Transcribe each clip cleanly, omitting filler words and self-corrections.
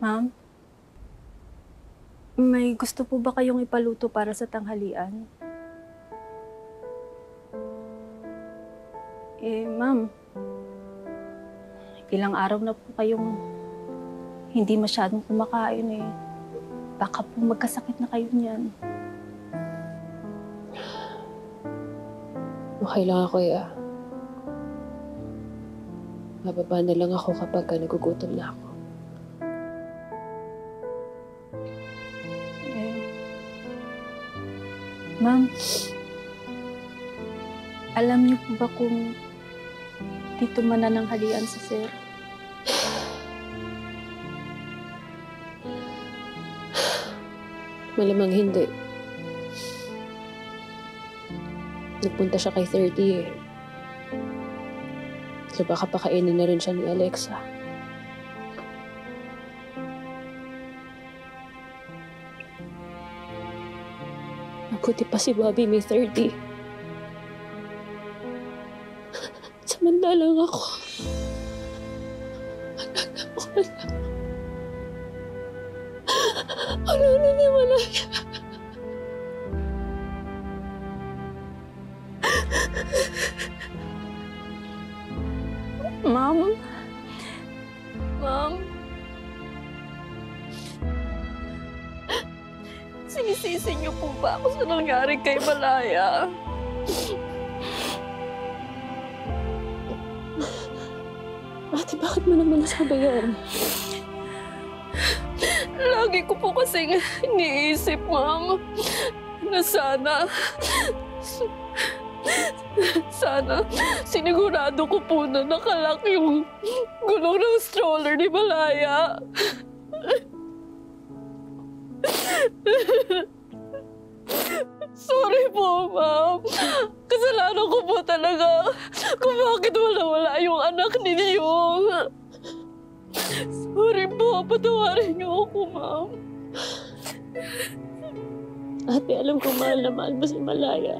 Ma'am, may gusto po ba kayong ipaluto para sa tanghalian? Ma'am, ilang araw na po kayong hindi masyadong kumakain eh. Baka po magkasakit na kayo niyan. Okay lang ako, ya. Mababa na lang ako kapag nagugutom na ako. Ma'am, alam niyo po ba kung dito manananghalian si Sir? Malamang hindi. Nagpunta siya kay 30 eh. So baka pakainin na rin siya ni Alexa. Mabuti pa si Bobby may 30. Samantalang ako. Wala na ni Malaya. Ma'am, sinisisi niyo po ba ako sa nangyari kay Malaya? Ate, bakit mo naman nasabi yan? Lagi ko po kasing iniisip, ma'am, na sana sinigurado ko po na nakalak yung gulong ng stroller ni Malaya. Sorry po, ma'am. Kasalanan ko po talaga kung bakit wala yung anak ninyo. Sorry po, patawarin niyo ako, ma'am. Ate, alam ko mahal na mahal mo si Malaya.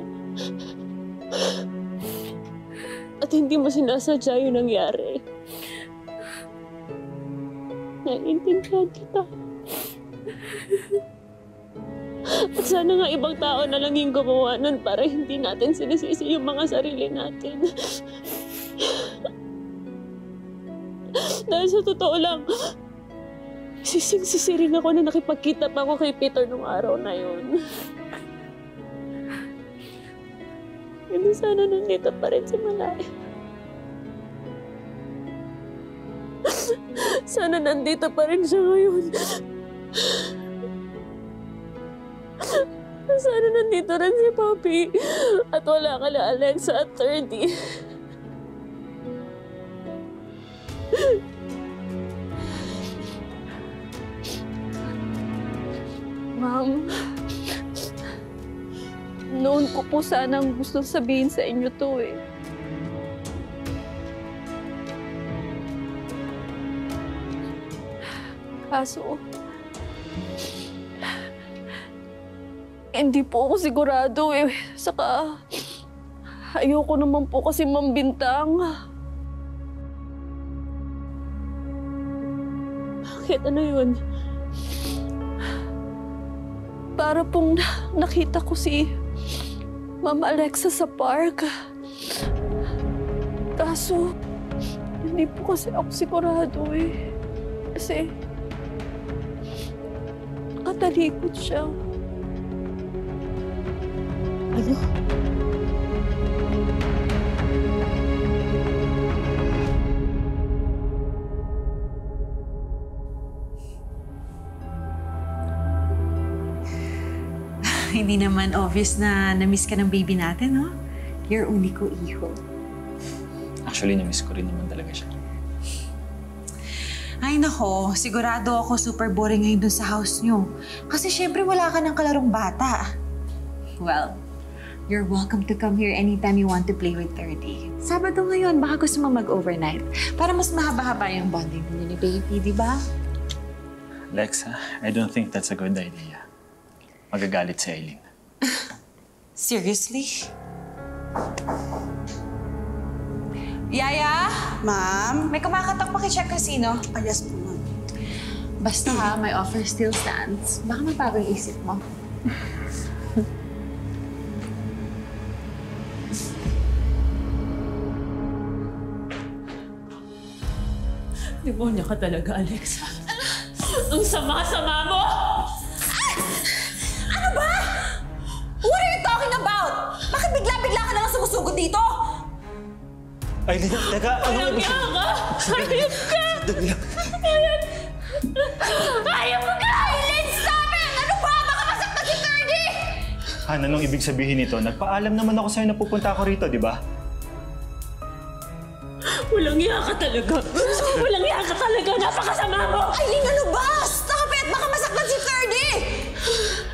At hindi mo sinasadya yung nangyari. Naiintindihan kita. At sana nga ibang tao na lang yung gumawa nun para hindi natin sinisisi yung mga sarili natin. Dahil sa totoo lang, sising-sisi rin ako na nakipagkita pa ako kay Peter nung araw na yun. Hindi sana nandito pa rin si Malaya. Sana nandito pa rin siya ngayon. Sana nandito rin si Papi at wala ka na Alexa at 30. Ma'am, noon ko po sanang gusto sabihin sa inyo to eh. Kaso, hindi po ako sigurado eh. Saka, ayoko naman po kasi mambintang. Bakit? Ano yun? Para pong nakita ko si Mama Alexa sa park. Kaso, hindi po kasi ako sigurado eh. Kasi, nakatalikod siya. Ano? Hindi naman obvious na na-miss ka ng baby natin, no? Your único hijo. Actually, na-miss ko rin naman talaga siya. Ay nako, sigurado ako super boring ngayon dun sa house nyo. Kasi syempre wala ka ng kalarong bata. Well, you're welcome to come here anytime you want to play with 30. Sabado ngayon, baka gusto mo mag-overnight. Para mas mahaba-haba yung bonding niyo ni baby, di ba? Alexa, I don't think that's a good idea. Magagalit si Aileen. Seriously? Yaya? Ma'am? May kumakatok, pakicheck kung sino. Yes po, ma'am. Basta ha, my offer still stands. Baka mabago yung isip mo. Demonya ka talaga, Alexa. Ang sama-sama mo! Ano ba? What are you talking about? Bakit bigla-bigla ka na lang sumusugod dito? Aileen, teka, Walang iya ka! Hayop ka! Hayop ka! Aileen, stop it! Ano ba? Baka masaktan si Ferdy! Han, anong ibig sabihin nito? Nagpaalam naman ako sa'yo na pupunta ako rito, di ba? Walang iya ka talaga! Walang iya ka talaga! Napakasama mo! Aileen, ano ba? Stop it! Baka masaktan si Ferdy!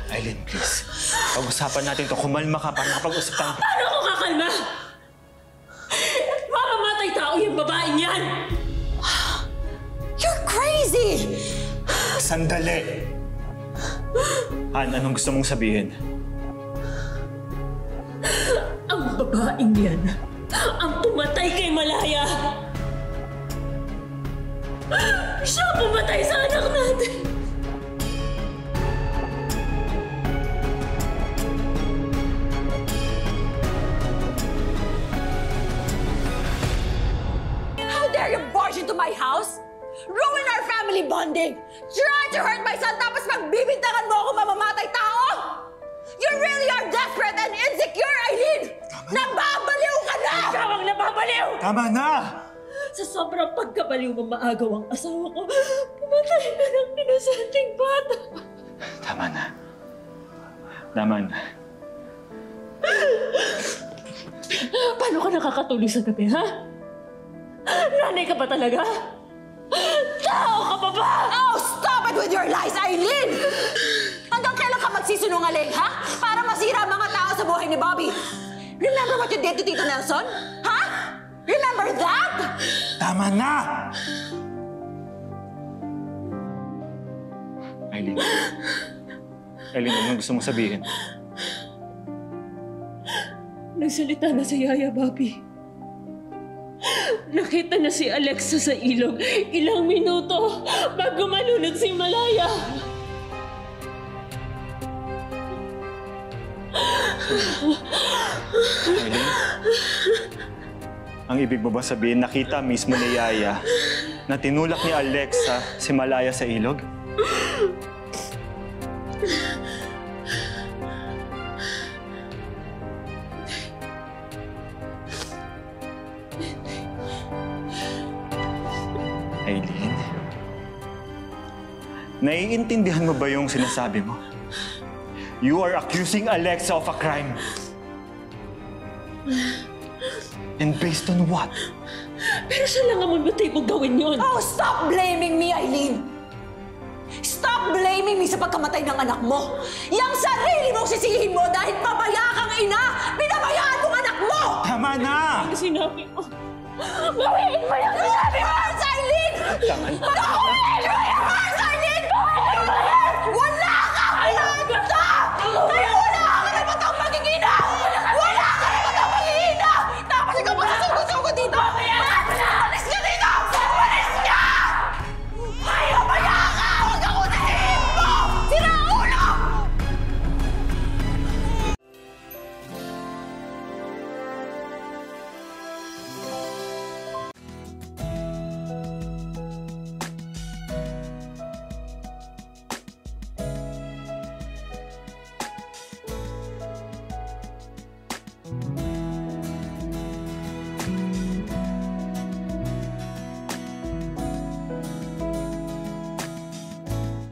Aileen, please. Pag-usapan natin to. Kumalma ka para makapag-usap tayo. Paano ko kakalma? Mamamatay tao yung babaeng yan! You're crazy! Sandali! Han, anong gusto mong sabihin? Ang babaeng yan, ang pumatay kay Malaya! Siya pumatay sa anak natin! How dare you barge into my house? Ruin our family bonding! Try to hurt my son tapos magbibintangan mo ako mamamatay tao! You really are desperate and insecure, Aileen! Nababaliw ka na! Ikaw ang nababaliw! Tama na! Sa sobrang pagkabaliw mo maagaw ang asawa ko, pumatay ka ng inosenteng bata! Tama na. Tama na. Paano ka nakakatulog sa gabi, ha? Nanay ka pa talaga? Tao ka pa ba? Oh, stop it with your lies, Aileen! Hanggang kailan ka magsisinungaling, ha? Para masira ang mga tao sa buhay ni Bobby. Remember what you did to Tito Nelson? Ha? Remember that? Tama na! Aileen. Aileen, anong gusto mong sabihin? Nagsalita na si Yaya, Bobby. Nakita na si Alexa sa ilog ilang minuto bago malunod si Malaya. Aileen? Ang ibig mo ba sabihin, nakita mismo ni Yaya na tinulak ni Alexa si Malaya sa ilog? Aileen? Naiintindihan mo ba yung sinasabi mo? You are accusing Alexa of a crime. And based on what? Pero siya lang ang motibo gawin yun. Oh, stop blaming me, Aileen! Stop blaming me sa pagkamatay ng anak mo! Yang sarili mong sisihin mo dahil pabaya kang ina! Pinabayaan mong anak mo! Tama na! Sinabi mo. Gawin mo yung sinabi mo! Aileen! Tama na. Gawin mo yung sinabi